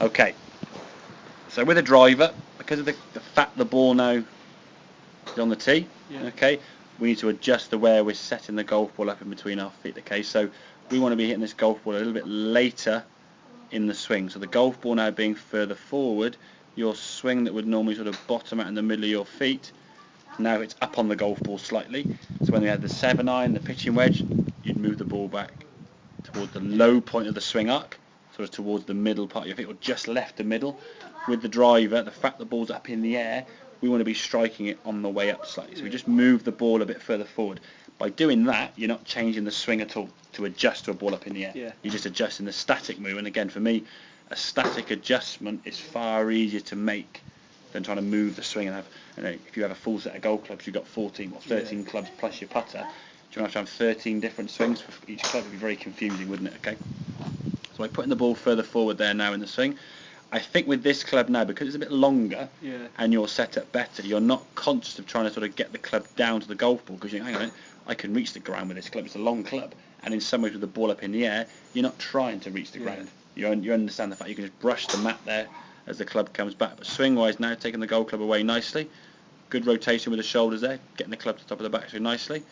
Okay, so with a driver, because of the fact the ball now is on the tee, okay, we need to adjust the where we're setting the golf ball up in between our feet. Okay, so we want to be hitting this golf ball a little bit later in the swing. So the golf ball now being further forward, your swing that would normally sort of bottom out in the middle of your feet, now it's up on the golf ball slightly. So when we had the 7-iron, the pitching wedge, you'd move the ball back towards the low point of the swing arc, so as towards the middle part of your feet, or just left the middle. With the driver, the fact the ball's up in the air, we want to be striking it on the way up slightly. So we just move the ball a bit further forward. By doing that, you're not changing the swing at all to adjust to a ball up in the air. You're just adjusting the static movement. Again, for me, a static adjustment is far easier to make than trying to move the swing and have. If you have a full set of golf clubs, you've got 14 or 13 clubs plus your putter. Do you want to have 13 different swings for each club? It'd be very confusing, wouldn't it? Okay. So by putting the ball further forward there now in the swing, I think with this club now, because it's a bit longer and you're set up better, you're not conscious of trying to sort of get the club down to the golf ball, because you think, hang on a minute, I can reach the ground with this club. It's a long club, and in some ways with the ball up in the air, you're not trying to reach the ground. You understand the fact you can just brush the mat there as the club comes back. But swing-wise now, taking the golf club away nicely. Good rotation with the shoulders there, getting the club to the top of the backswing nicely.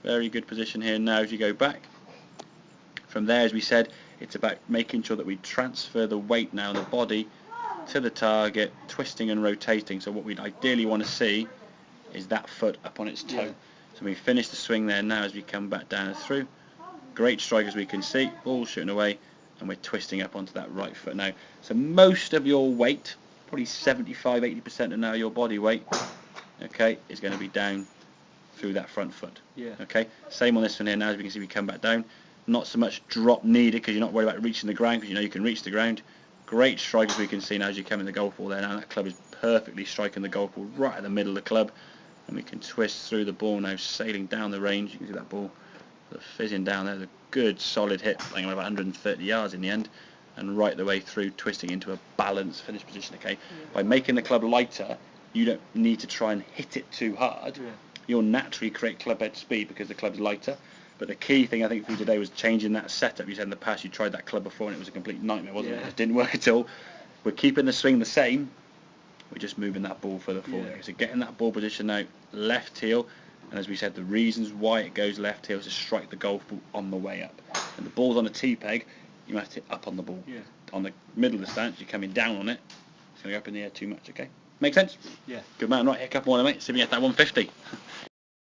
Very good position here now as you go back. From there, as we said, it's about making sure that we transfer the weight now in the body to the target, twisting and rotating. So what we'd ideally want to see is that foot up on its toe. So we finish the swing there now as we come back down and through. Great strike as we can see, ball shooting away, and we're twisting up onto that right foot now. So most of your weight, probably 75-80% of now your body weight, okay, is going to be down through that front foot. Okay, same on this one here now as we can see we come back down. Not so much drop needed because you're not worried about reaching the ground, because you know you can reach the ground. Great strike as we can see now as you come in the golf ball there. Now that club is perfectly striking the golf ball right at the middle of the club, and we can twist through the ball now, sailing down the range. You can see that ball sort of fizzing down there. It's a good solid hit, playing about 130 yards in the end, and right the way through, twisting into a balanced finish position. Okay, by making the club lighter, you don't need to try and hit it too hard. You'll naturally create club head speed because the club's lighter. But the key thing I think for you today was changing that setup. You said in the past you tried that club before and it was a complete nightmare, wasn't it? It didn't work at all. We're keeping the swing the same. We're just moving that ball further forward. So getting that ball position now, left heel, and as we said, the reasons why it goes left heel is to strike the golf ball on the way up. And the ball's on a tee peg, you must hit up on the ball. On the middle of the stance, you're coming down on it. It's going to go up in the air too much, okay? Make sense? Good man. Right, here, a couple more, mate. See if we get that 150.